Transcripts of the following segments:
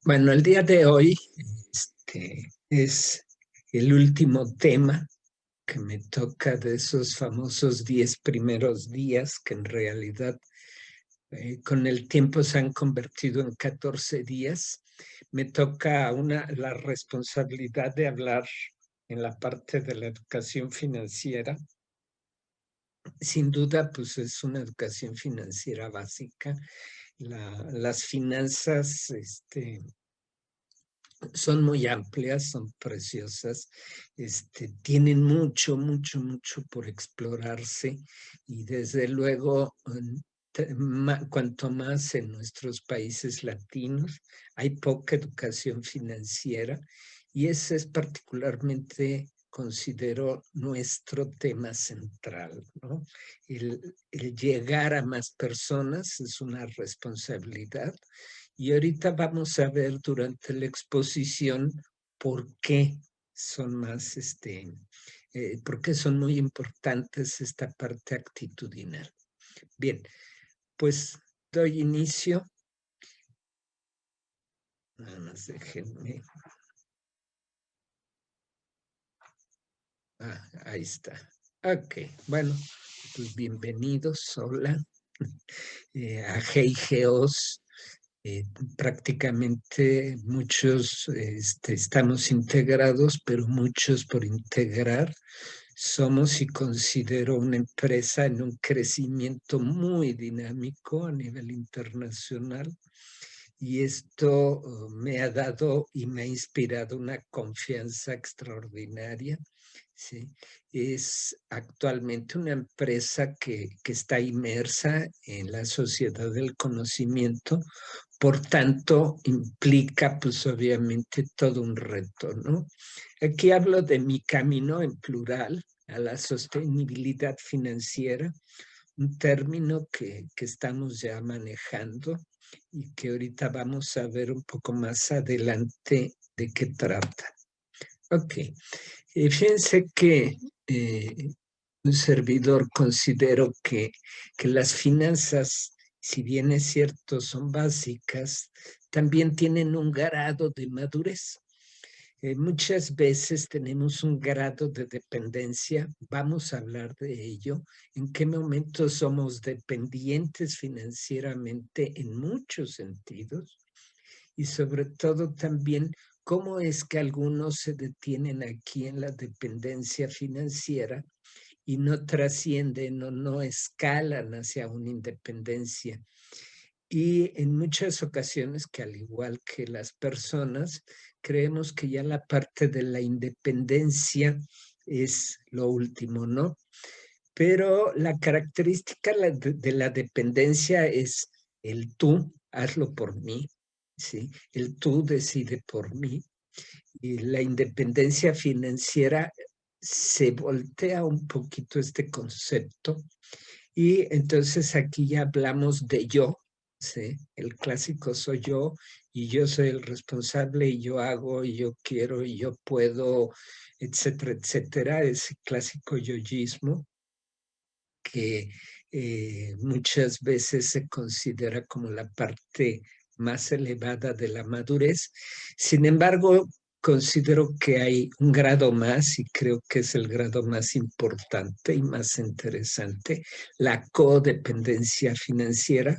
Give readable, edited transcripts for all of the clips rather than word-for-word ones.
Bueno, el día de hoy es el último tema que me toca de esos famosos 10 primeros días que en realidad con el tiempo se han convertido en 14 días. Me toca la responsabilidad de hablar en la parte de la educación financiera. Sin duda, pues es una educación financiera básica. Las finanzas, son muy amplias, son preciosas, tienen mucho, mucho, mucho por explorarse y desde luego, cuanto más en nuestros países latinos, hay poca educación financiera y ese es particularmente, considero, nuestro tema central, ¿no? El llegar a más personas es una responsabilidad y ahorita vamos a ver durante la exposición por qué son más, por qué son muy importantes esta parte actitudinal. Bien, pues doy inicio. Nada más déjenme. Ahí está. Ok, bueno, pues bienvenidos, hola, a GIGEOS. Prácticamente muchos estamos integrados, pero muchos por integrar. Somos y considero una empresa en un crecimiento muy dinámico a nivel internacional y esto me ha dado y me ha inspirado una confianza extraordinaria. ¿Sí? Es actualmente una empresa que está inmersa en la sociedad del conocimiento, por tanto implica pues obviamente todo un reto, ¿no? Aquí hablo de mi camino en plural a la sostenibilidad financiera, un término que estamos ya manejando y que ahorita vamos a ver un poco más adelante de qué trata. Ok, fíjense que un servidor considero que las finanzas, si bien es cierto, son básicas, también tienen un grado de madurez. Muchas veces tenemos un grado de dependencia, vamos a hablar de ello, en qué momento somos dependientes financieramente en muchos sentidos y sobre todo también cómo es que algunos se detienen aquí en la dependencia financiera y no trascienden o no escalan hacia una independencia. Y en muchas ocasiones, que al igual que las personas, creemos que ya la parte de la independencia es lo último, ¿no? Pero la característica de la dependencia es el tú, hazlo por mí, ¿sí? El tú decide por mí. Y la independencia financiera se voltea un poquito este concepto y entonces aquí ya hablamos de yo, ¿sí? El clásico soy yo y yo soy el responsable y yo hago y yo quiero y yo puedo, etcétera, etcétera, ese clásico yoísmo que muchas veces se considera como la parte más elevada de la madurez. Sin embargo, considero que hay un grado más y creo que es el grado más importante y más interesante, la codependencia financiera,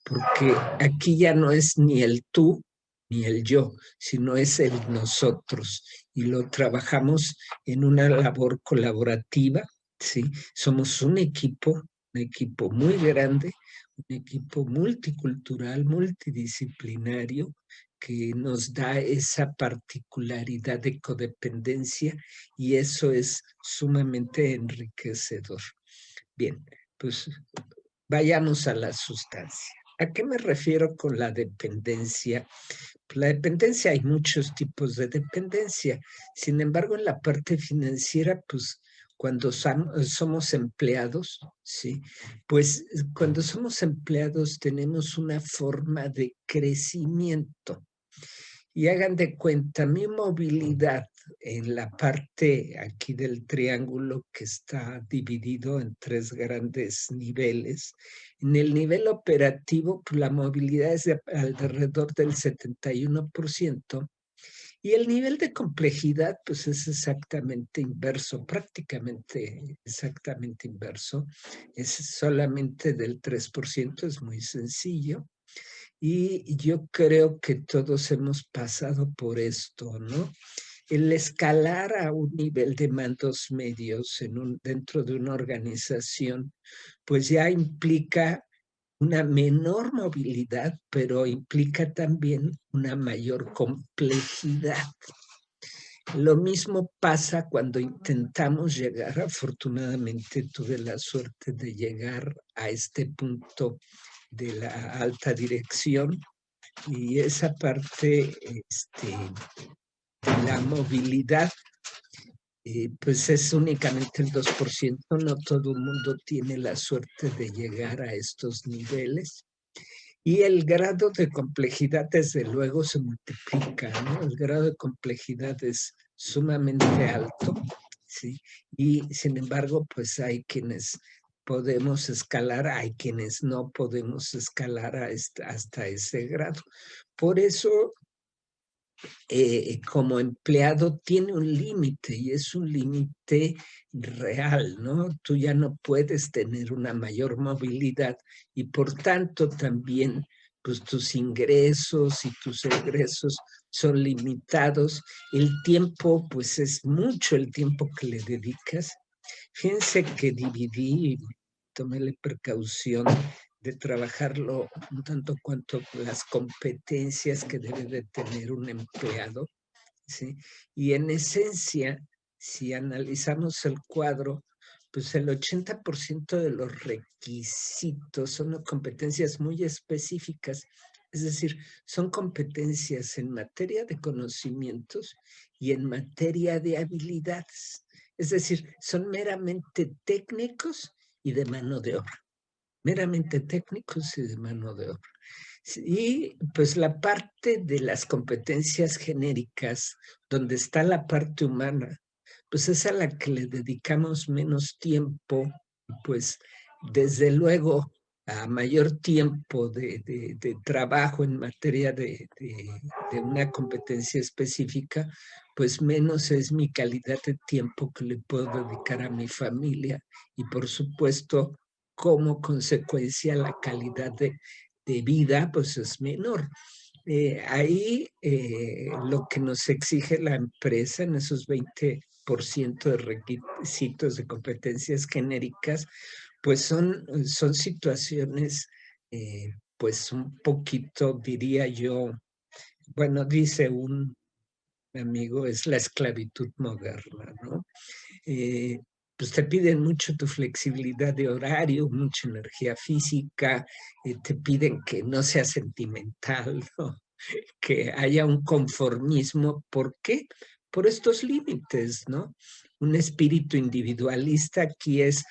porque aquí ya no es ni el tú ni el yo, sino es el nosotros y lo trabajamos en una labor colaborativa. ¿Sí? Somos un equipo muy grande, un equipo multicultural, multidisciplinario, que nos da esa particularidad de codependencia y eso es sumamente enriquecedor. Bien, pues vayamos a la sustancia. ¿A qué me refiero con la dependencia? La dependencia, hay muchos tipos de dependencia. Sin embargo, en la parte financiera, pues cuando somos empleados, ¿sí? Pues cuando somos empleados tenemos una forma de crecimiento Y hagan de cuenta, mi movilidad en la parte aquí del triángulo que está dividido en 3 grandes niveles. En el nivel operativo, pues la movilidad es de alrededor del 71%. Y el nivel de complejidad, pues es exactamente inverso, prácticamente exactamente inverso. Es solamente del 3%, es muy sencillo. Y yo creo que todos hemos pasado por esto, ¿no? El escalar a un nivel de mandos medios dentro de una organización, pues ya implica una menor movilidad, pero implica también una mayor complejidad. Lo mismo pasa cuando intentamos llegar, afortunadamente tuve la suerte de llegar a este punto de la alta dirección y esa parte de la movilidad pues es únicamente el 2%, no todo el mundo tiene la suerte de llegar a estos niveles. Y el grado de complejidad, desde luego, se multiplica, ¿no? El grado de complejidad es sumamente alto, ¿sí? Y sin embargo, pues hay quienes podemos escalar, hay quienes no podemos escalar hasta ese grado. Por eso como empleado tiene un límite y es un límite real, ¿no? Tú ya no puedes tener una mayor movilidad y por tanto también pues tus ingresos y tus egresos son limitados. El tiempo, pues es mucho el tiempo que le dedicas. Fíjense que dividí, tomé la precaución de trabajarlo un tanto cuanto las competencias que debe de tener un empleado, ¿sí? Y en esencia, si analizamos el cuadro, pues el 80% de los requisitos son competencias muy específicas, es decir, son competencias en materia de conocimientos y en materia de habilidades. Es decir, son meramente técnicos y de mano de obra, meramente técnicos y de mano de obra. Y pues la parte de las competencias genéricas, donde está la parte humana, pues es a la que le dedicamos menos tiempo, pues desde luego a mayor tiempo de trabajo en materia de una competencia específica, pues menos es mi calidad de tiempo que le puedo dedicar a mi familia y por supuesto como consecuencia la calidad de vida pues es menor. Ahí lo que nos exige la empresa en esos 20% de requisitos de competencias genéricas, pues son situaciones, pues un poquito, diría yo, bueno, dice un amigo, es la esclavitud moderna, ¿no? Eh, pues te piden mucho tu flexibilidad de horario, mucha energía física, te piden que no seas sentimental, ¿no? Que haya un conformismo. ¿Por qué? Por estos límites, ¿no? Un espíritu individualista aquí es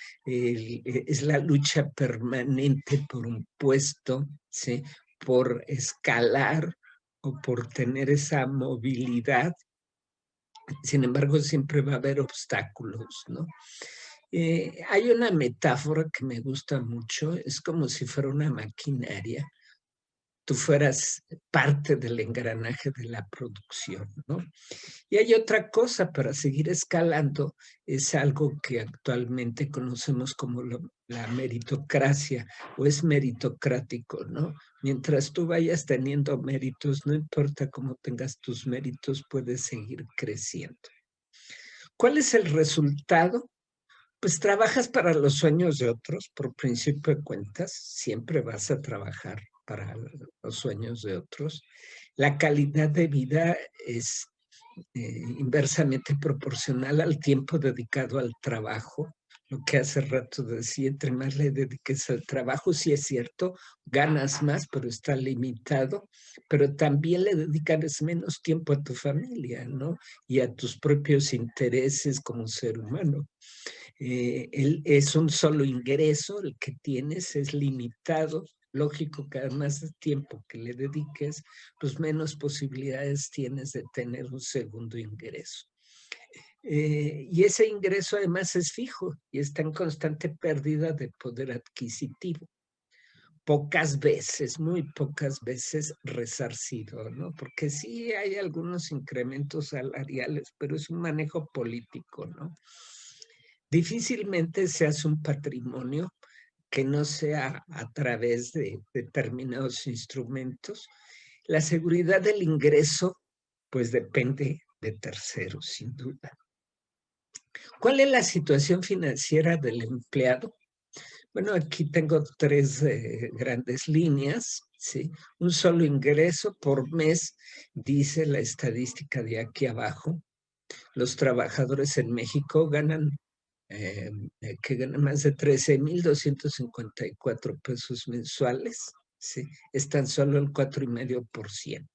la lucha permanente por un puesto, ¿sí? Por escalar o por tener esa movilidad. Sin embargo, siempre va a haber obstáculos, ¿no? Hay una metáfora que me gusta mucho, es como si fuera una maquinaria, tú fueras parte del engranaje de la producción, ¿no? Y hay otra cosa para seguir escalando, es algo que actualmente conocemos como la meritocracia o es meritocrático, ¿no? Mientras tú vayas teniendo méritos, no importa cómo tengas tus méritos, puedes seguir creciendo. ¿Cuál es el resultado? Pues trabajas para los sueños de otros, por principio de cuentas, siempre vas a trabajar para los sueños de otros. La calidad de vida es inversamente proporcional al tiempo dedicado al trabajo. Lo que hace rato decía, entre más le dediques al trabajo, sí es cierto, ganas más, pero está limitado, pero también le dedicas menos tiempo a tu familia, ¿no? Y a tus propios intereses como ser humano. Es un solo ingreso, el que tienes es limitado Lógico que además del tiempo que le dediques, pues menos posibilidades tienes de tener un segundo ingreso. Y ese ingreso además es fijo y está en constante pérdida de poder adquisitivo. Pocas veces, muy pocas veces resarcido, ¿no? Porque sí hay algunos incrementos salariales, pero es un manejo político, ¿no? Difícilmente se hace un patrimonio que no sea a través de determinados instrumentos. La seguridad del ingreso, pues depende de terceros, sin duda. ¿Cuál es la situación financiera del empleado? Bueno, aquí tengo tres grandes líneas, ¿sí? Un solo ingreso por mes, dice la estadística de aquí abajo. Los trabajadores en México ganan, que ganan más de 13,254 pesos mensuales, ¿sí? Es tan solo el 4,5%.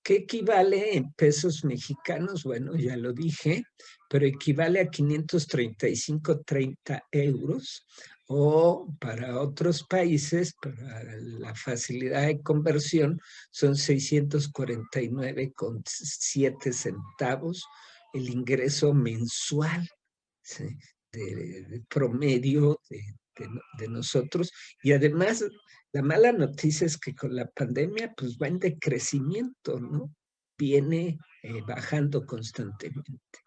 ¿Qué equivale en pesos mexicanos? Bueno, ya lo dije, pero equivale a 535,30 euros, o para otros países, para la facilidad de conversión, son 649,7 centavos el ingreso mensual, ¿sí? de promedio de nosotros. Y además, la mala noticia es que con la pandemia, pues va en decrecimiento, ¿no? Viene bajando constantemente.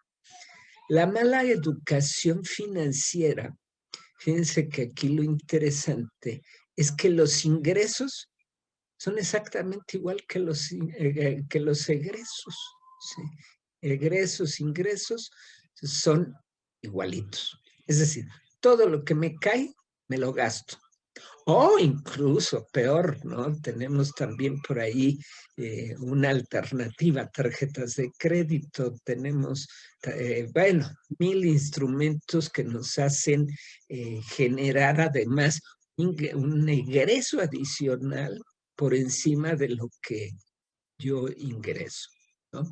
La mala educación financiera, fíjense que aquí lo interesante es que los ingresos son exactamente igual que los egresos, ¿sí? Egresos, ingresos son igualitos. Es decir, todo lo que me cae, me lo gasto. O incluso peor, ¿no? Tenemos también por ahí una alternativa, tarjetas de crédito, tenemos, bueno, mil instrumentos que nos hacen generar además un ingreso adicional por encima de lo que yo ingreso, ¿no?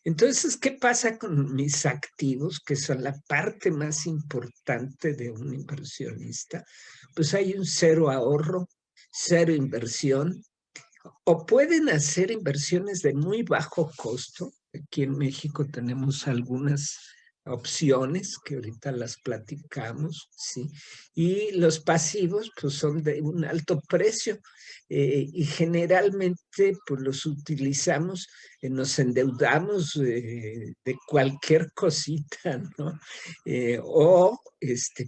Entonces, ¿qué pasa con mis activos, que son la parte más importante de un inversionista? Pues hay un cero ahorro, cero inversión, o pueden hacer inversiones de muy bajo costo. Aquí en México tenemos algunas opciones que ahorita las platicamos, ¿sí? Y los pasivos, pues son de un alto precio, y generalmente pues los utilizamos, nos endeudamos de cualquier cosita, ¿no? O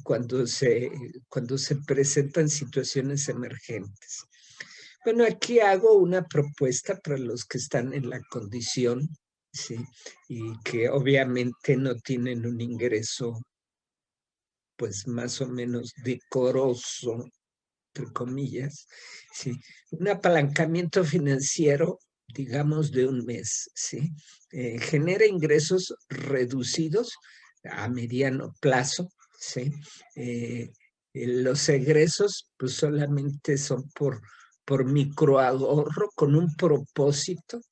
cuando se presentan situaciones emergentes. Bueno, aquí hago una propuesta para los que están en la condición, ¿sí? Y que obviamente no tienen un ingreso, pues más o menos decoroso, entre comillas, ¿sí? Un apalancamiento financiero, digamos, de un mes, ¿sí? Genera ingresos reducidos a mediano plazo, ¿sí? Los egresos, pues solamente son por microahorro con un propósito.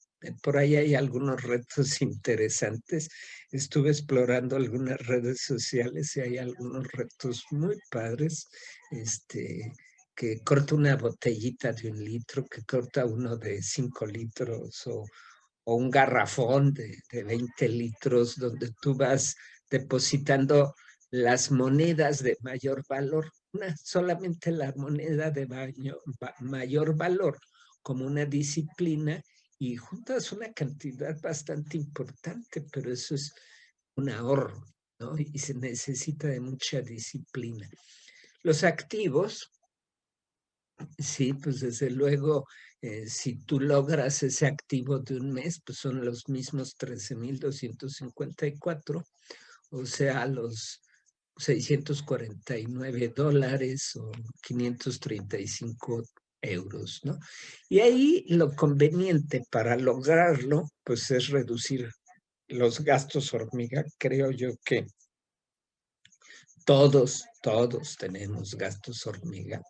Por ahí hay algunos retos interesantes. Estuve explorando algunas redes sociales y hay algunos retos muy padres. Que corta una botellita de 1 litro, que corta uno de 5 litros, o un garrafón de 20 litros, donde tú vas depositando las monedas de mayor valor, solamente la moneda de mayor valor, como una disciplina, y juntas una cantidad bastante importante, pero eso es un ahorro, ¿no? Y se necesita de mucha disciplina. Los activos, sí, pues desde luego, si tú logras ese activo de un mes, pues son los mismos 13,254, o sea, los $649 o 535 euros, ¿no? Y ahí lo conveniente para lograrlo, pues es reducir los gastos hormiga. Creo yo que todos tenemos gastos hormiga.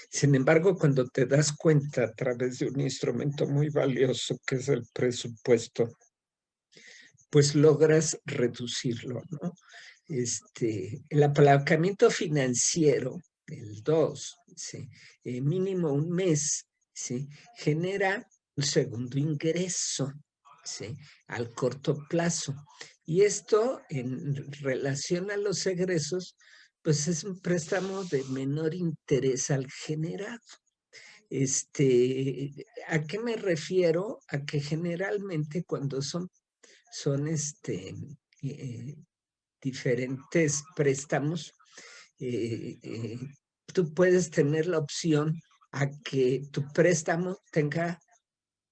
Sin embargo, cuando te das cuenta a través de un instrumento muy valioso que es el presupuesto, pues logras reducirlo, ¿no? El apalancamiento financiero, el 2, ¿sí? Mínimo un mes, ¿sí? Genera un segundo ingreso, ¿sí? Al corto plazo. Y esto, en relación a los egresos, pues es un préstamo de menor interés al generado. ¿A qué me refiero? A que generalmente cuando son eh, diferentes préstamos, eh, eh, tú puedes tener la opción a que tu préstamo tenga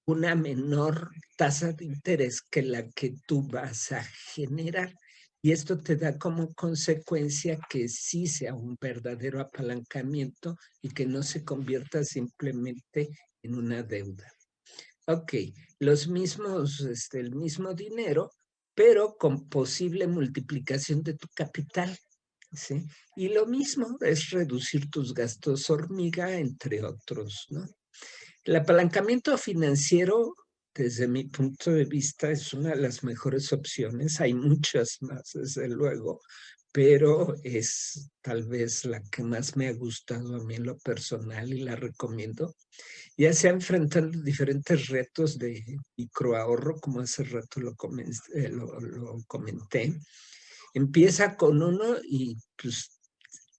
una menor tasa de interés que la que tú vas a generar. Y esto te da como consecuencia que sí sea un verdadero apalancamiento y que no se convierta simplemente en una deuda. Ok, el mismo dinero, pero con posible multiplicación de tu capital, ¿sí? Y lo mismo es reducir tus gastos hormiga, entre otros, ¿no? El apalancamiento financiero, desde mi punto de vista, es una de las mejores opciones. Hay muchas más, desde luego, pero es tal vez la que más me ha gustado a mí en lo personal y la recomiendo. Ya sea enfrentando diferentes retos de microahorro, como hace rato lo comenté. Empieza con uno y pues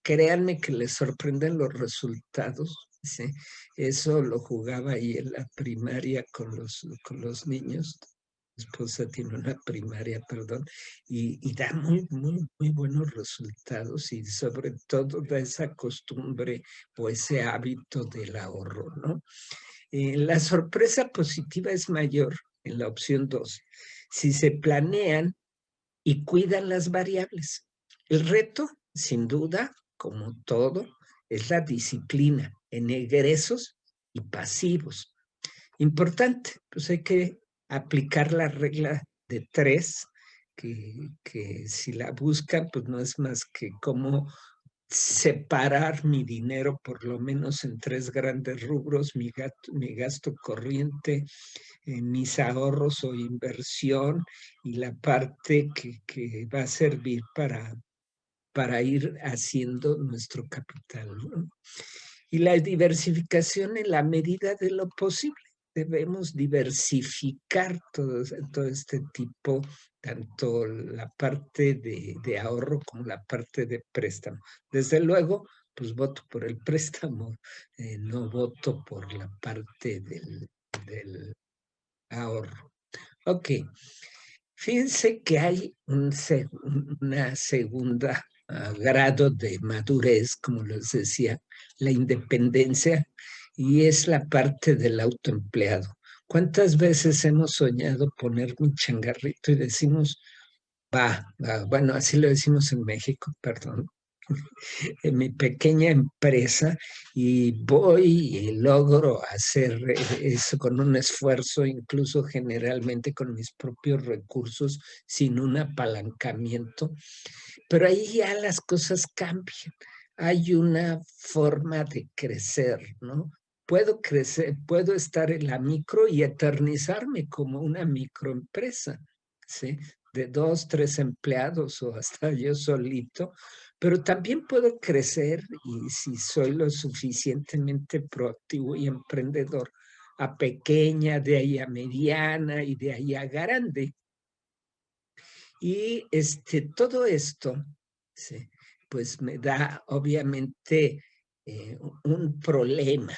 créanme que les sorprenden los resultados. ¿Sí? Eso lo jugaba ahí en la primaria con los niños. Mi esposa tiene una primaria, perdón, y da muy buenos resultados y sobre todo da esa costumbre o ese hábito del ahorro, ¿no? La sorpresa positiva es mayor en la opción 2 si se planean y cuidan las variables. El reto, sin duda, como todo, es la disciplina en egresos y pasivos. Importante, pues hay que aplicar la regla de 3, que si la buscan, pues no es más que cómo separar mi dinero por lo menos en 3 grandes rubros: mi gasto corriente, mis ahorros o inversión, y la parte que va a servir para ir haciendo nuestro capital, ¿no? Y la diversificación en la medida de lo posible. Debemos diversificar todo este tipo, tanto la parte de ahorro como la parte de préstamo. Desde luego, pues voto por el préstamo, no voto por la parte del ahorro. Ok, fíjense que hay una segunda grado de madurez, como les decía, la independencia, y es la parte del autoempleado. ¿Cuántas veces hemos soñado poner un changarrito y decimos, bueno, así lo decimos en México, perdón, en mi pequeña empresa, y voy y logro hacer eso con un esfuerzo, incluso generalmente con mis propios recursos, sin un apalancamiento? Pero ahí ya las cosas cambian. Hay una forma de crecer, ¿no? Puedo crecer, puedo estar en la micro y eternizarme como una microempresa, ¿sí? De 2, 3 empleados o hasta yo solito, pero también puedo crecer, y si soy lo suficientemente proactivo y emprendedor, a pequeña, de ahí a mediana y de ahí a grande. Y todo esto, sí, pues me da obviamente un problema.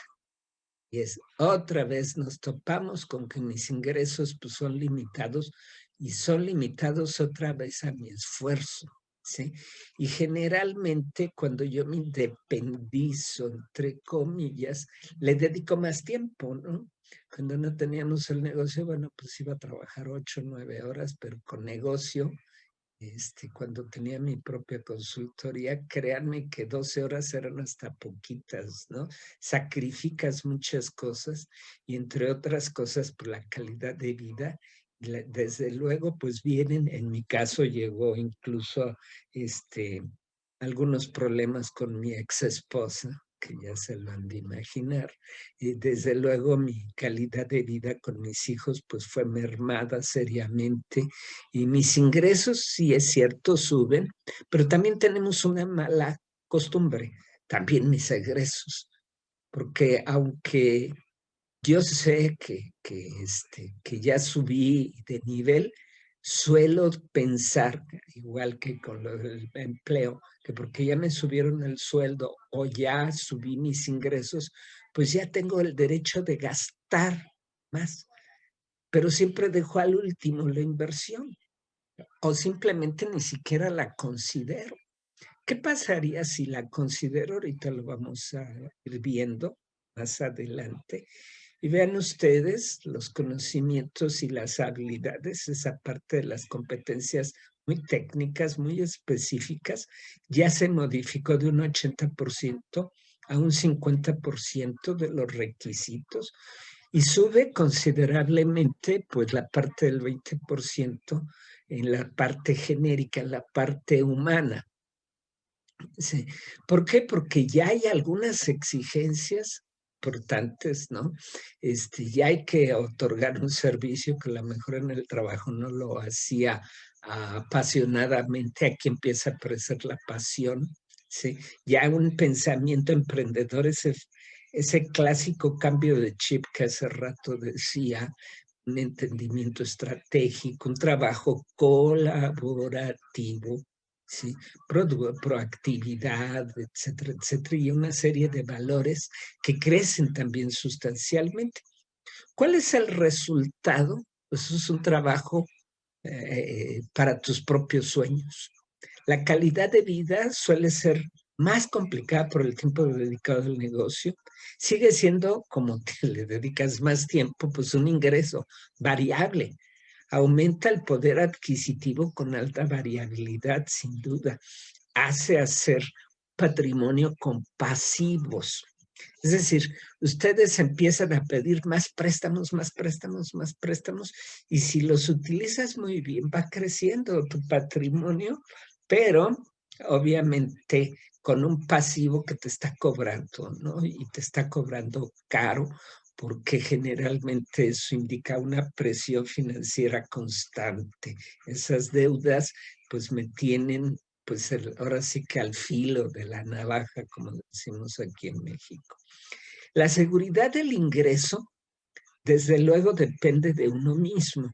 Y es, otra vez nos topamos con que mis ingresos pues, son limitados, y son limitados otra vez a mi esfuerzo, ¿sí? Y generalmente cuando yo me independizo, entre comillas, le dedico más tiempo, ¿no? Cuando no teníamos el negocio, bueno, pues iba a trabajar 8, 9 horas, pero con negocio, cuando tenía mi propia consultoría, créanme que 12 horas eran hasta poquitas, ¿no? Sacrificas muchas cosas, y entre otras cosas por la calidad de vida. Desde luego, pues vienen, en mi caso llegó incluso algunos problemas con mi ex esposa, que ya se lo han de imaginar. Y desde luego mi calidad de vida con mis hijos pues fue mermada seriamente, y mis ingresos, sí es cierto, suben, pero también tenemos una mala costumbre. también mis egresos, porque aunque yo sé que ya subí de nivel, suelo pensar, igual que con lo del empleo, que porque ya me subieron el sueldo o ya subí mis ingresos, pues ya tengo el derecho de gastar más, pero siempre dejo al último la inversión o simplemente ni siquiera la considero. ¿Qué pasaría si la considero? Ahorita lo vamos a ir viendo más adelante. Y vean ustedes los conocimientos y las habilidades, esa parte de las competencias muy técnicas, muy específicas, ya se modificó de un 80% a un 50% de los requisitos y sube considerablemente pues la parte del 20% en la parte genérica, en la parte humana. Sí. ¿Por qué? Porque ya hay algunas exigencias importantes, ¿no? Ya hay que otorgar un servicio que a lo mejor en el trabajo no lo hacía apasionadamente. Aquí empieza a aparecer la pasión, ¿sí? Ya un pensamiento emprendedor, ese clásico cambio de chip que hace rato decía, un entendimiento estratégico, un trabajo colaborativo, ¿sí? Proactividad, etcétera, etcétera, y una serie de valores que crecen también sustancialmente. ¿Cuál es el resultado? Pues es un trabajo para tus propios sueños. La calidad de vida suele ser más complicada por el tiempo dedicado al negocio. Sigue siendo, como te le dedicas más tiempo, pues un ingreso variable. Aumenta el poder adquisitivo con alta variabilidad, sin duda. Hace hacer patrimonio con pasivos. Es decir, ustedes empiezan a pedir más préstamos, más préstamos, más préstamos, y si los utilizas muy bien, va creciendo tu patrimonio, pero obviamente con un pasivo que te está cobrando, ¿no? Y te está cobrando caro, porque generalmente eso indica una presión financiera constante. Esas deudas pues me tienen pues ahora sí que al filo de la navaja, como decimos aquí en México. La seguridad del ingreso, desde luego, depende de uno mismo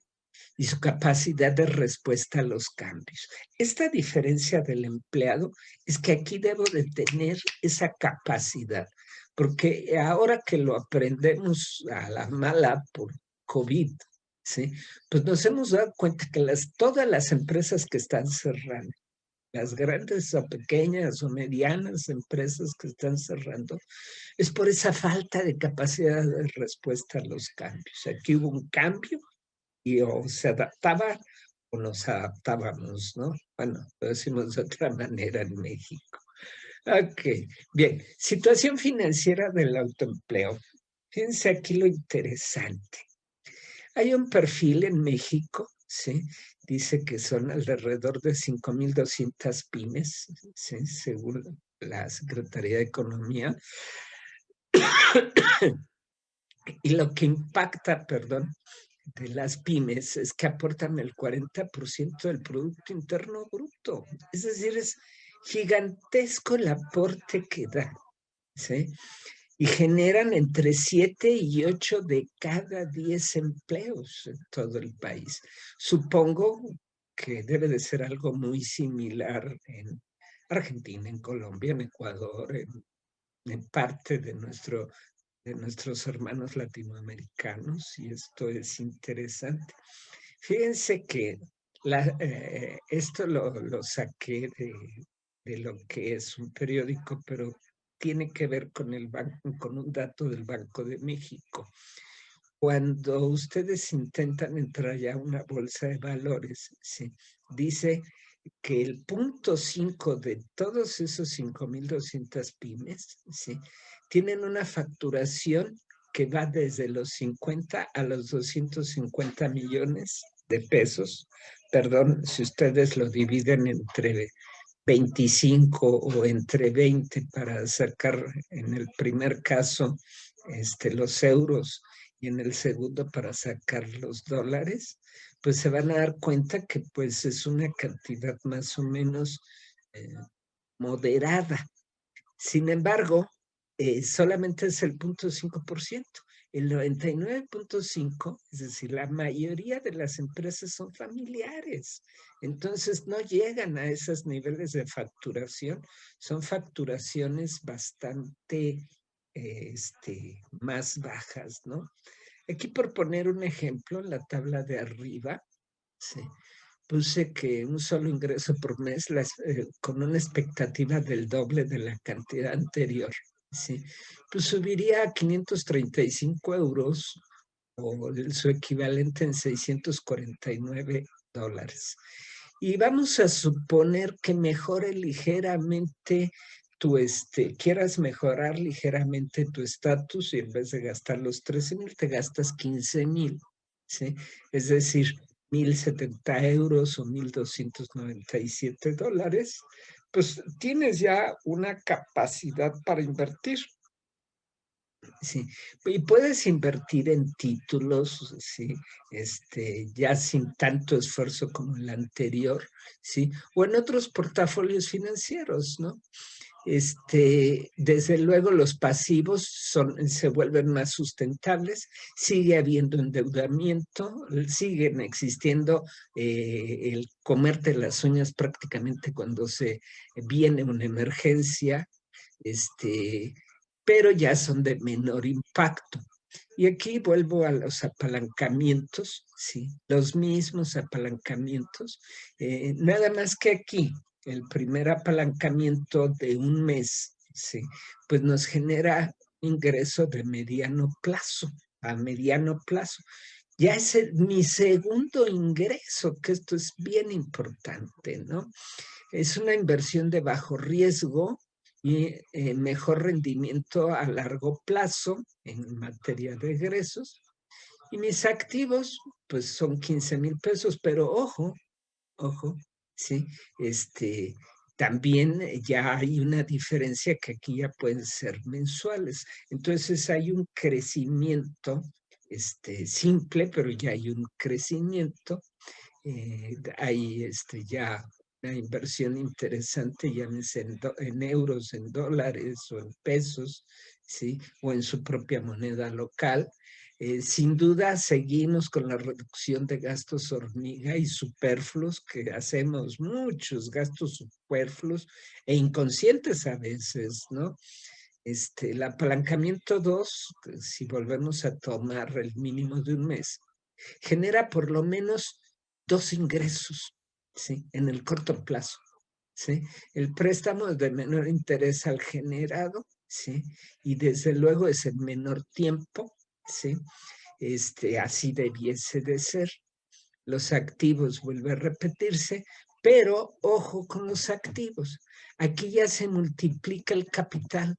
y su capacidad de respuesta a los cambios. Esta diferencia del empleado es que aquí debo de tener esa capacidad, porque ahora que lo aprendemos a la mala por COVID, ¿sí? Pues nos hemos dado cuenta que todas las empresas que están cerrando, las grandes o pequeñas o medianas empresas que están cerrando, es por esa falta de capacidad de respuesta a los cambios. Aquí hubo un cambio y o se adaptaba o nos adaptábamos, ¿no? Bueno, lo decimos de otra manera en México. Ok, bien. Situación financiera del autoempleo. Fíjense aquí lo interesante. Hay un perfil en México, ¿sí? Dice que son alrededor de 5,200 pymes, ¿sí? Según la Secretaría de Economía. Y lo que impacta, perdón, de las pymes es que aportan el 40% del Producto Interno Bruto. Es decir, es gigantesco el aporte que dan, ¿sí? Y generan entre 7 y 8 de cada 10 empleos en todo el país. Supongo que debe de ser algo muy similar en Argentina, en Colombia, en Ecuador, en parte de nuestros hermanos latinoamericanos, y esto es interesante. Fíjense que esto lo saqué de lo que es un periódico, pero tiene que ver con con un dato del Banco de México. Cuando ustedes intentan entrar ya a una bolsa de valores, ¿sí? Dice que el 0,5 de todos esos 5,200 pymes, ¿sí? Tienen una facturación que va desde los 50 a los 250 millones de pesos. Perdón, si ustedes lo dividen entre 25 o entre 20 para sacar en el primer caso los euros y en el segundo para sacar los dólares, pues se van a dar cuenta que pues es una cantidad más o menos eh, moderada. Sin embargo, solamente es el 0.5%. El 99.5%, es decir, la mayoría de las empresas son familiares. Entonces no llegan a esos niveles de facturación. Son facturaciones bastante más bajas, ¿no? Aquí por poner un ejemplo, en la tabla de arriba, sí, puse que un solo ingreso por mes con una expectativa del doble de la cantidad anterior, ¿sí? Pues subiría a 535 euros o su equivalente en $649. Y vamos a suponer que mejore ligeramente quieras mejorar ligeramente tu estatus y en vez de gastar los 13,000, te gastas 15,000, ¿sí? Es decir, 1,070 euros o $1,297, pues tienes ya una capacidad para invertir. Sí, y puedes invertir en títulos, sí, ya sin tanto esfuerzo como el anterior, sí, o en otros portafolios financieros, ¿no? Desde luego los pasivos se vuelven más sustentables, sigue habiendo endeudamiento, siguen existiendo el comerte las uñas prácticamente cuando se viene una emergencia, pero ya son de menor impacto. Y aquí vuelvo a los apalancamientos, sí, los mismos apalancamientos, nada más que aquí el primer apalancamiento de un mes, sí, pues nos genera ingreso de mediano plazo, a mediano plazo. Ya es mi segundo ingreso, que esto es bien importante, ¿no? Es una inversión de bajo riesgo y mejor rendimiento a largo plazo en materia de egresos. Y mis activos, pues son 15,000 pesos, pero ojo, sí, también ya hay una diferencia que aquí ya pueden ser mensuales. Entonces hay un crecimiento simple, pero ya hay un crecimiento hay ya una inversión interesante, llámese en euros, en dólares o en pesos, ¿sí? O en su propia moneda local. Sin duda, seguimos con la reducción de gastos hormiga y superfluos, que hacemos muchos gastos superfluos e inconscientes a veces, ¿no? El apalancamiento 2, si volvemos a tomar el mínimo de un mes, genera por lo menos dos ingresos, ¿sí? En el corto plazo, ¿sí? El préstamo es de menor interés al generado, ¿sí? Y desde luego es en menor tiempo, ¿sí? Así debiese de ser. Los activos vuelve a repetirse, pero ojo con los activos. Aquí ya se multiplica el capital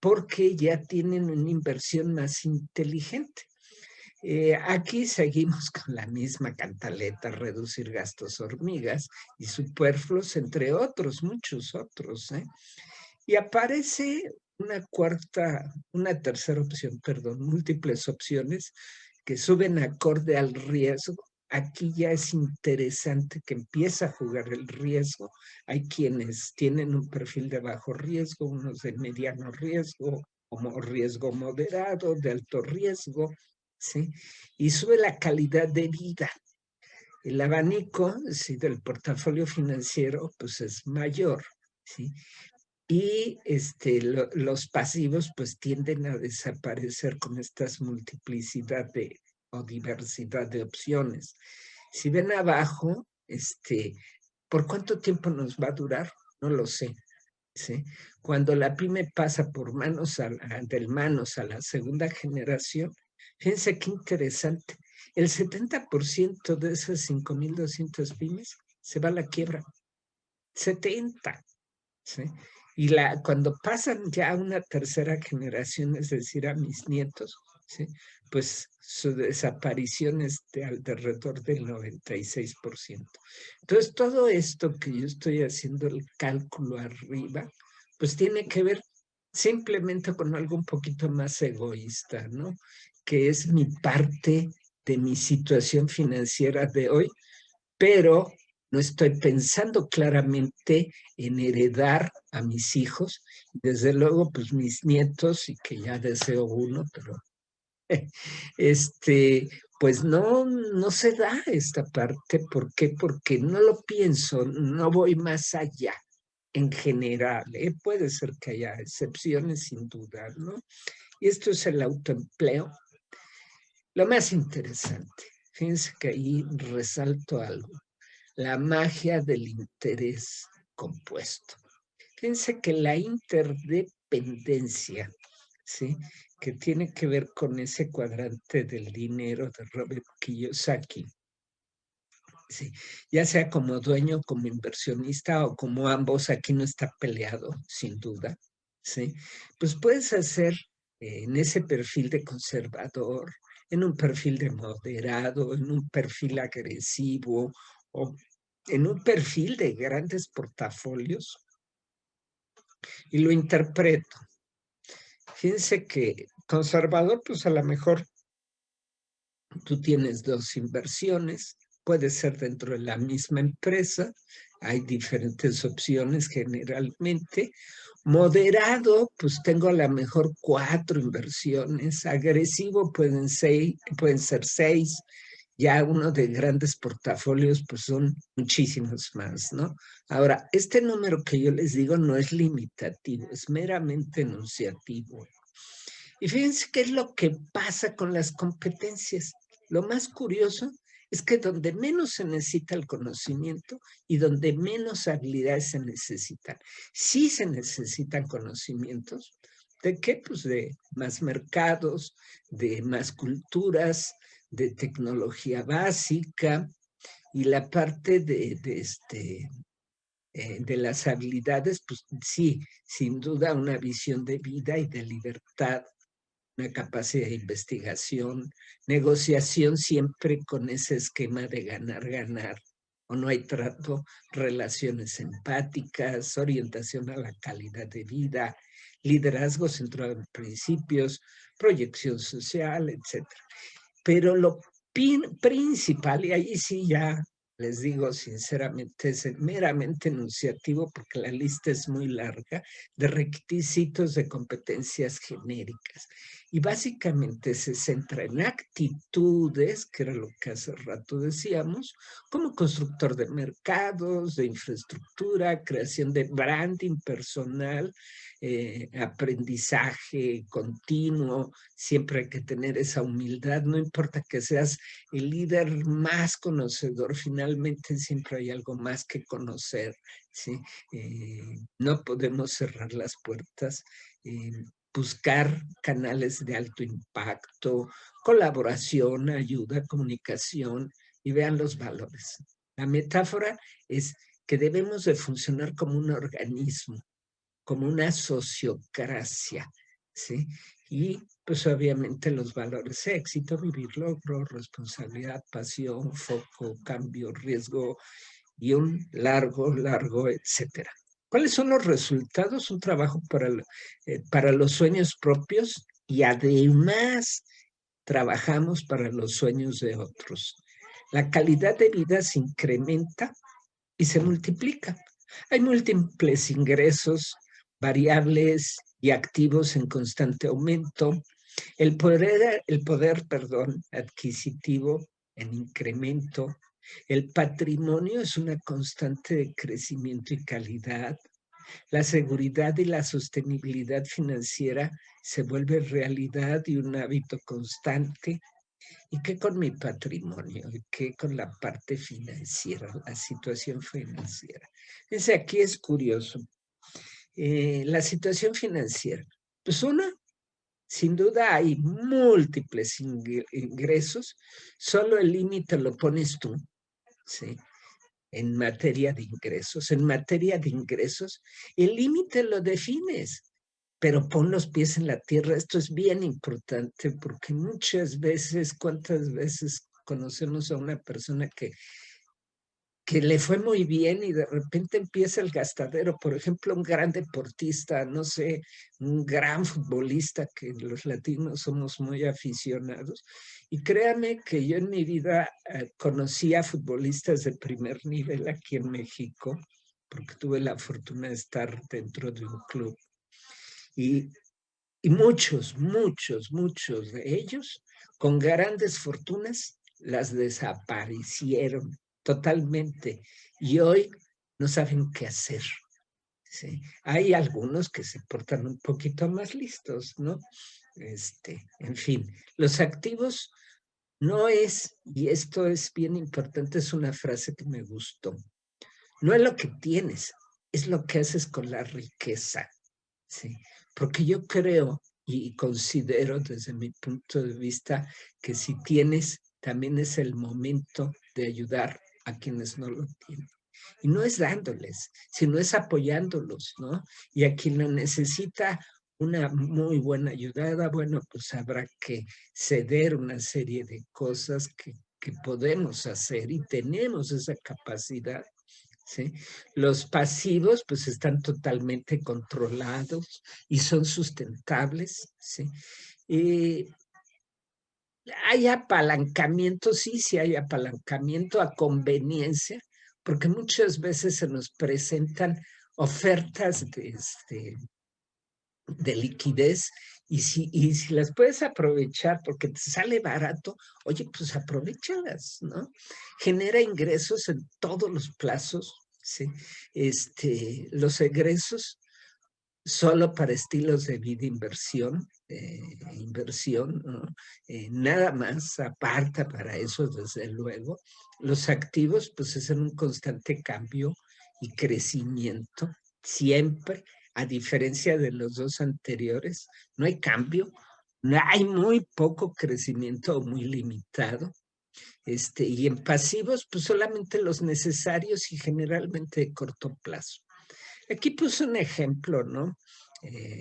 porque ya tienen una inversión más inteligente. Aquí seguimos con la misma cantaleta, reducir gastos hormigas y superfluos, entre otros, muchos otros, ¿eh? Y aparece una tercera opción, perdón, múltiples opciones que suben acorde al riesgo. Aquí ya es interesante que empieza a jugar el riesgo. Hay quienes tienen un perfil de bajo riesgo, unos de mediano riesgo, como riesgo moderado, de alto riesgo, ¿sí? Y sube la calidad de vida. El abanico, ¿sí? Del portafolio financiero, pues es mayor, ¿sí? Y los pasivos pues tienden a desaparecer con estas multiplicidad o diversidad de opciones. Si ven abajo, ¿por cuánto tiempo nos va a durar? No lo sé, ¿sí? Cuando la pyme pasa por del manos a la segunda generación, fíjense qué interesante. El 70% de esas 5,200 pymes se va a la quiebra. 70. ¿Sí? Y cuando pasan ya a una tercera generación, es decir, a mis nietos, ¿sí? Pues su desaparición es de alrededor del 96%. Entonces, todo esto que yo estoy haciendo el cálculo arriba, pues tiene que ver simplemente con algo un poquito más egoísta, ¿no? Que es mi parte de mi situación financiera de hoy, pero No estoy pensando claramente en heredar a mis hijos. Desde luego, pues mis nietos, y que ya deseo uno, pero pues no se da esta parte. ¿Por qué? Porque no lo pienso, no voy más allá en general. Puede ser que haya excepciones, sin duda, ¿no? Y esto es el autoempleo. Lo más interesante, fíjense que ahí resalto algo, la magia del interés compuesto. Fíjense que la interdependencia, ¿sí?, que tiene que ver con ese cuadrante del dinero de Robert Kiyosaki, ¿sí?, ya sea como dueño, como inversionista o como ambos, aquí no está peleado, sin duda, ¿sí? Pues puedes hacer en ese perfil de conservador, en un perfil de moderado, en un perfil agresivo o en un perfil de grandes portafolios, y lo interpreto. Fíjense que conservador, pues a lo mejor tú tienes dos inversiones, puede ser dentro de la misma empresa, hay diferentes opciones generalmente. Moderado, pues tengo a lo mejor 4 inversiones. Agresivo pueden ser 6. Ya uno de grandes portafolios, pues son muchísimos más, ¿no? Ahora, este número que yo les digo no es limitativo, es meramente enunciativo. Y fíjense qué es lo que pasa con las competencias. Lo más curioso es que donde menos se necesita el conocimiento y donde menos habilidades se necesitan. Sí se necesitan conocimientos. ¿De qué? Pues de más mercados, de más culturas, de tecnología básica, y la parte de las habilidades, pues sí, sin duda una visión de vida y de libertad, una capacidad de investigación, negociación siempre con ese esquema de ganar, ganar, o no hay trato, relaciones empáticas, orientación a la calidad de vida, liderazgo centrado en principios, proyección social, etcétera. Pero lo principal, y ahí sí ya les digo sinceramente, es meramente enunciativo porque la lista es muy larga, de requisitos de competencias genéricas. Y básicamente se centra en actitudes, que era lo que hace rato decíamos, como constructor de mercados, de infraestructura, creación de branding personal, aprendizaje continuo. Siempre hay que tener esa humildad, no importa que seas el líder más conocedor, finalmente siempre hay algo más que conocer, ¿sí? No podemos cerrar las puertas, buscar canales de alto impacto, colaboración, ayuda, comunicación, y vean los valores. La metáfora es que debemos de funcionar como un organismo, como una sociocracia, ¿sí? Y pues obviamente los valores: éxito, vivir, logro, responsabilidad, pasión, foco, cambio, riesgo y un largo, etcétera. ¿Cuáles son los resultados? Un trabajo para los sueños propios, y además trabajamos para los sueños de otros. La calidad de vida se incrementa y se multiplica. Hay múltiples ingresos, variables y activos en constante aumento. El poder adquisitivo en incremento. El patrimonio es una constante de crecimiento y calidad. La seguridad y la sostenibilidad financiera se vuelve realidad y un hábito constante. ¿Y qué con mi patrimonio? ¿Y qué con la parte financiera, la situación financiera? Fíjense, aquí es curioso. La situación financiera. Pues una, sin duda hay múltiples ingresos, solo el límite lo pones tú, ¿sí? En materia de ingresos. En materia de ingresos, el límite lo defines, pero pon los pies en la tierra. Esto es bien importante porque muchas veces, ¿cuántas veces conocemos a una persona que que le fue muy bien y de repente empieza el gastadero. Por ejemplo, un gran deportista, no sé, un gran futbolista, que los latinos somos muy aficionados. Y créame que yo en mi vida conocí a futbolistas de primer nivel aquí en México, porque tuve la fortuna de estar dentro de un club. Y, y muchos de ellos, con grandes fortunas, las desaparecieron totalmente. Y hoy no saben qué hacer. ¿Sí? Hay algunos que se portan un poquito más listos, ¿no? En fin, los activos no es, y esto es bien importante, es una frase que me gustó, no es lo que tienes, es lo que haces con la riqueza. Sí, porque yo creo y considero desde mi punto de vista que si tienes, también es el momento de ayudar a quienes no lo tienen. Y no es dándoles, sino es apoyándolos, ¿no? Y a quien lo necesita una muy buena ayudada, bueno, pues habrá que ceder una serie de cosas que podemos hacer y tenemos esa capacidad. ¿Sí? Los pasivos pues están totalmente controlados y son sustentables. ¿Sí? Y hay apalancamiento, sí hay apalancamiento a conveniencia, porque muchas veces se nos presentan ofertas de liquidez y si las puedes aprovechar porque te sale barato, oye, pues aprovechalas, ¿no? Genera ingresos en todos los plazos, ¿sí? Los egresos solo para estilos de vida inversión, ¿no? Nada más aparta para eso, desde luego. Los activos, pues es en un constante cambio y crecimiento, siempre, a diferencia de los dos anteriores, no hay cambio, no hay muy poco crecimiento o muy limitado. Y en pasivos, pues solamente los necesarios y generalmente de corto plazo. Aquí puse un ejemplo, ¿no?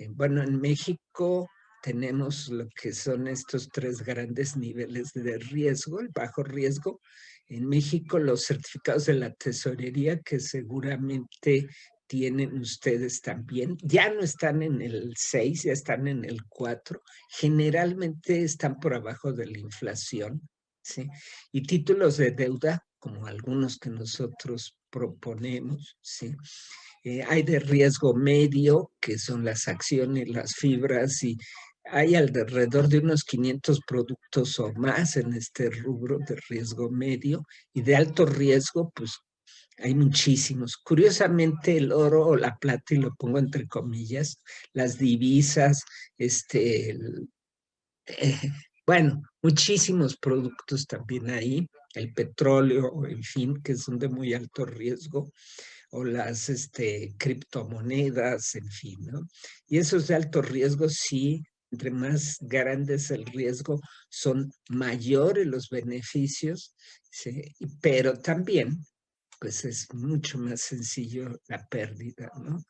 Bueno, en México tenemos lo que son estos tres grandes niveles de riesgo, el bajo riesgo. En México los certificados de la tesorería que seguramente tienen ustedes también, ya no están en el 6, ya están en el 4. Generalmente están por abajo de la inflación, ¿sí? Y títulos de deuda, como algunos que nosotros proponemos, ¿sí? Hay de riesgo medio, que son las acciones, las fibras, y hay alrededor de unos 500 productos o más en este rubro de riesgo medio, y de alto riesgo, pues hay muchísimos. Curiosamente, el oro o la plata, y lo pongo entre comillas, las divisas, eh, bueno, muchísimos productos también ahí, el petróleo, en fin, que son de muy alto riesgo, o las criptomonedas, en fin, ¿no? Y esos de alto riesgo, sí, entre más grandes el riesgo, son mayores los beneficios, ¿sí? Pero también, pues es mucho más sencillo la pérdida, ¿no?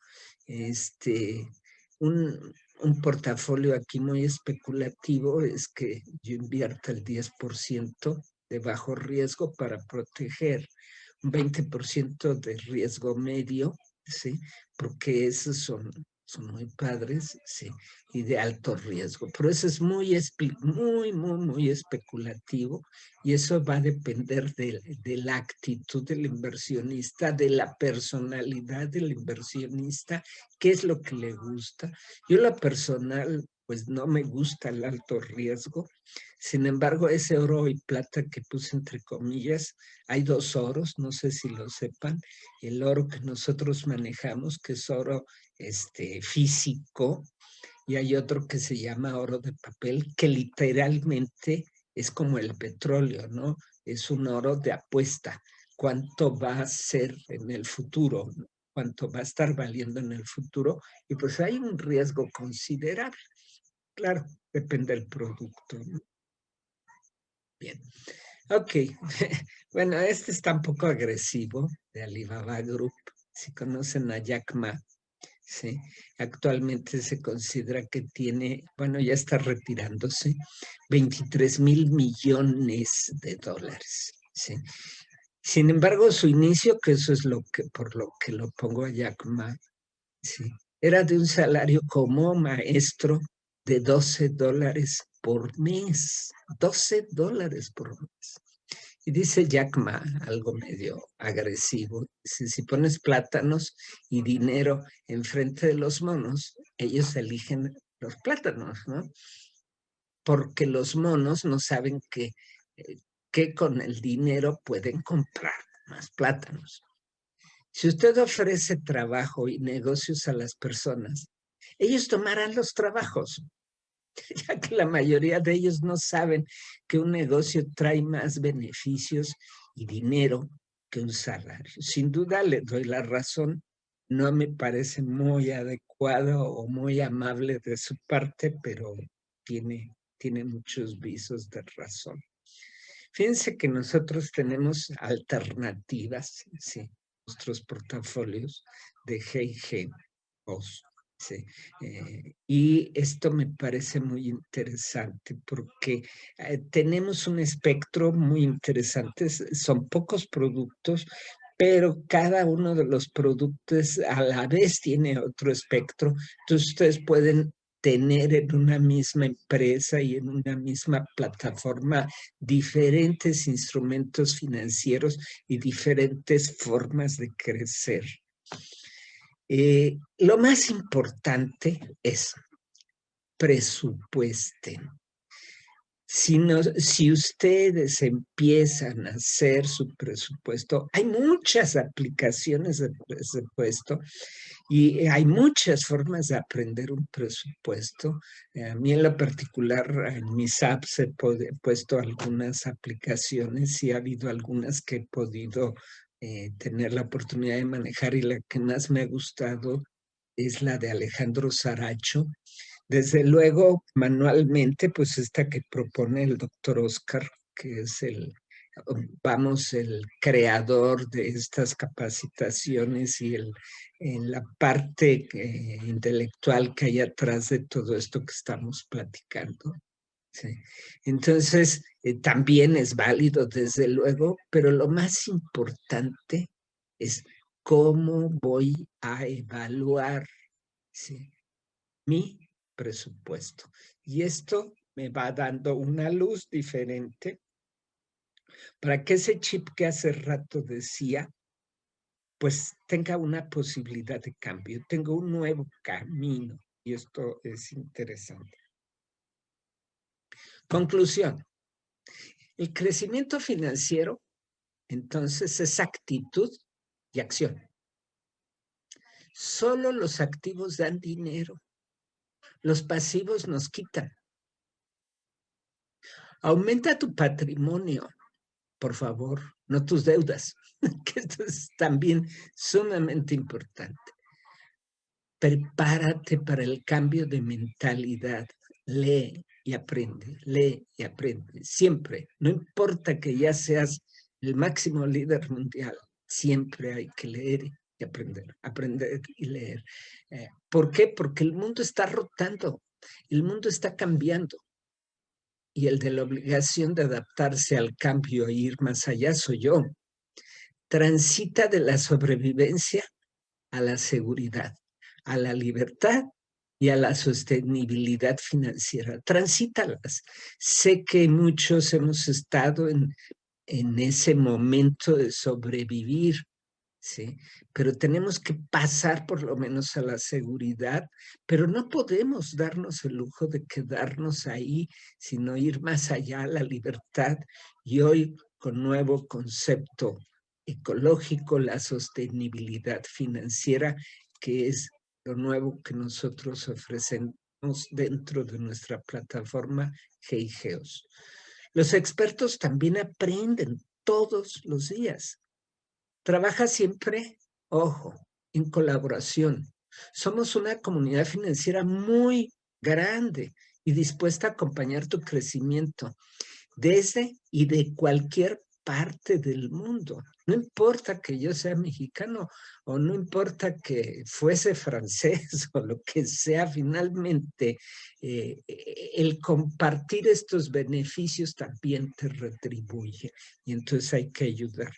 Un portafolio aquí muy especulativo es que yo invierta el 10% de bajo riesgo para proteger un 20% de riesgo medio, ¿sí? Porque esos son muy padres, ¿sí? Y de alto riesgo. Pero eso es muy especulativo y eso va a depender de la actitud del inversionista, de la personalidad del inversionista, qué es lo que le gusta. Yo lo personal, pues no me gusta el alto riesgo. Sin embargo, ese oro y plata que puse entre comillas, hay dos oros, no sé si lo sepan. El oro que nosotros manejamos, que es oro físico, y hay otro que se llama oro de papel, que literalmente es como el petróleo, ¿no? Es un oro de apuesta. ¿Cuánto va a ser en el futuro? ¿No? ¿Cuánto va a estar valiendo en el futuro? Y pues hay un riesgo considerable. Claro, depende del producto, ¿no? Bien. Ok. Bueno, este está un poco agresivo, de Alibaba Group. Si conocen a Jack Ma, ¿sí? Actualmente se considera que tiene, bueno, ya está retirándose, 23,000 millones de dólares, ¿sí? Sin embargo, su inicio, que eso es por lo que lo pongo a Jack Ma, sí, era de un salario como maestro de $12 por mes. $12 por mes. Y dice Jack Ma, algo medio agresivo, dice, si pones plátanos y dinero enfrente de los monos, ellos eligen los plátanos, ¿no? Porque los monos no saben que con el dinero pueden comprar más plátanos. Si usted ofrece trabajo y negocios a las personas, ellos tomarán los trabajos, ya que la mayoría de ellos no saben que un negocio trae más beneficios y dinero que un salario. Sin duda le doy la razón, no me parece muy adecuado o muy amable de su parte, pero tiene muchos visos de razón. Fíjense que nosotros tenemos alternativas, sí, nuestros portafolios de G&G, sí, y esto me parece muy interesante porque tenemos un espectro muy interesante, son pocos productos, pero cada uno de los productos a la vez tiene otro espectro, entonces ustedes pueden tener en una misma empresa y en una misma plataforma diferentes instrumentos financieros y diferentes formas de crecer. Lo más importante es presupuesten. Si ustedes empiezan a hacer su presupuesto, hay muchas aplicaciones de presupuesto y hay muchas formas de aprender un presupuesto. A mí en lo particular, en mis apps he puesto algunas aplicaciones y ha habido algunas que he podido tener la oportunidad de manejar y la que más me ha gustado es la de Alejandro Saracho. Desde luego, manualmente, pues esta que propone el doctor Oscar, que es el creador de estas capacitaciones y en la parte intelectual que hay atrás de todo esto que estamos platicando. Sí. Entonces, también es válido, desde luego, pero lo más importante es cómo voy a evaluar, ¿sí?, mi presupuesto. Y esto me va dando una luz diferente para que ese chip que hace rato decía, pues tenga una posibilidad de cambio, tenga un nuevo camino. Y esto es interesante. Conclusión. El crecimiento financiero, entonces, es actitud y acción. Solo los activos dan dinero. Los pasivos nos quitan. Aumenta tu patrimonio, por favor, no tus deudas, que esto es también sumamente importante. Prepárate para el cambio de mentalidad. Lee y aprende, lee y aprende. Siempre, no importa que ya seas el máximo líder mundial, siempre hay que leer y aprender y leer. ¿Por qué? Porque el mundo está rotando, el mundo está cambiando. Y el de la obligación de adaptarse al cambio e ir más allá soy yo. Transita de la sobrevivencia a la seguridad, a la libertad y a la sostenibilidad financiera. Transítalas. Sé que muchos hemos estado en ese momento de sobrevivir, ¿sí? Pero tenemos que pasar por lo menos a la seguridad, pero no podemos darnos el lujo de quedarnos ahí, sino ir más allá a la libertad. Y hoy, con nuevo concepto ecológico, la sostenibilidad financiera, que es lo nuevo que nosotros ofrecemos dentro de nuestra plataforma G&Geos. Los expertos también aprenden todos los días. Trabaja siempre, ojo, en colaboración. Somos una comunidad financiera muy grande y dispuesta a acompañar tu crecimiento desde y de cualquier parte del mundo. No importa que yo sea mexicano o no importa que fuese francés o lo que sea, finalmente el compartir estos beneficios también te retribuye y entonces hay que ayudar.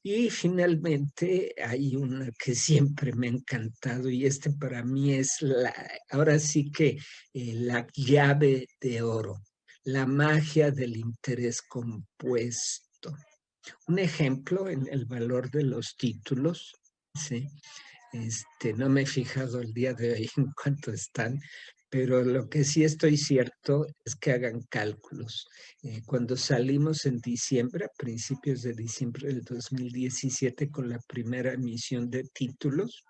Y finalmente hay una que siempre me ha encantado y este para mí es ahora sí que la llave de oro, la magia del interés compuesto. Un ejemplo en el valor de los títulos, ¿sí? No me he fijado el día de hoy en cuánto están, pero lo que sí estoy cierto es que hagan cálculos. Cuando salimos en diciembre, a principios de diciembre del 2017, con la primera emisión de títulos,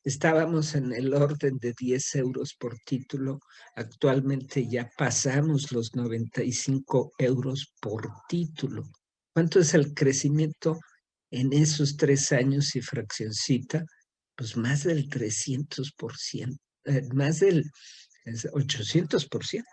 estábamos en el orden de 10 euros por título. Actualmente ya pasamos los 95 euros por título. ¿Cuánto es el crecimiento en esos 3 años y fraccioncita? Pues más del 300%, más del 800%.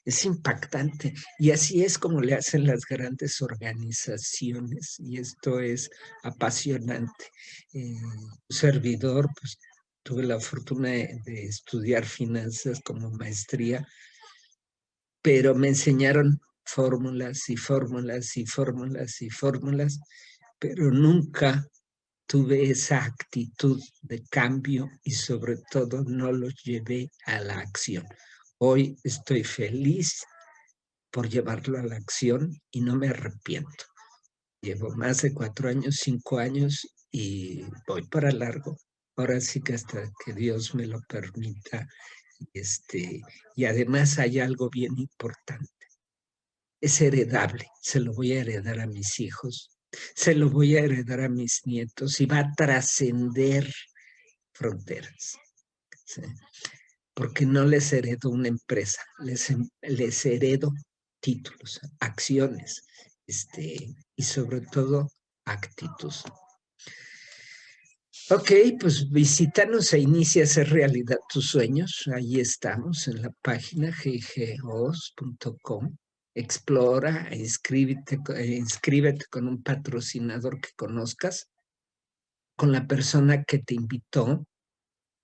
Es impactante. Y así es como le hacen las grandes organizaciones. Y esto es apasionante. Un servidor, pues tuve la fortuna de estudiar finanzas como maestría, pero me enseñaron fórmulas y fórmulas y fórmulas y fórmulas, pero nunca tuve esa actitud de cambio y sobre todo no los llevé a la acción. Hoy estoy feliz por llevarlo a la acción y no me arrepiento. Llevo más de 4 años, 5 años y voy para largo. Ahora sí que hasta que Dios me lo permita. Y además hay algo bien importante. Es heredable, se lo voy a heredar a mis hijos, se lo voy a heredar a mis nietos y va a trascender fronteras. ¿Sí? Porque no les heredo una empresa, les heredo títulos, acciones, y sobre todo actitud. Ok, pues visítanos e inicia a hacer realidad tus sueños. Ahí estamos en la página ggos.com. Explora, inscríbete con un patrocinador que conozcas, con la persona que te invitó.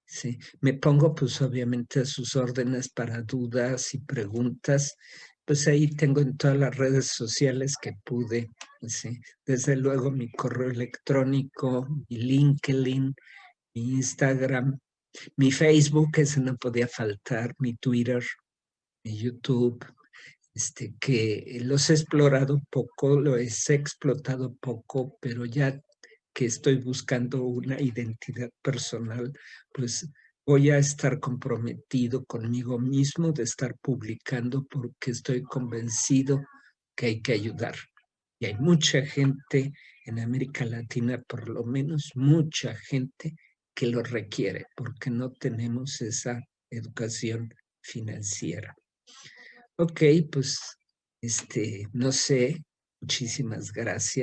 Sí, me pongo pues obviamente a sus órdenes para dudas y preguntas. Pues ahí tengo en todas las redes sociales que pude. Sí. Desde luego mi correo electrónico, mi LinkedIn, mi Instagram, mi Facebook, ese no podía faltar, mi Twitter, mi YouTube, que los he explorado poco, lo he explotado poco, pero ya que estoy buscando una identidad personal, pues voy a estar comprometido conmigo mismo de estar publicando porque estoy convencido que hay que ayudar. Y hay mucha gente en América Latina, por lo menos mucha gente que lo requiere porque no tenemos esa educación financiera. Ok, pues, no sé, muchísimas gracias.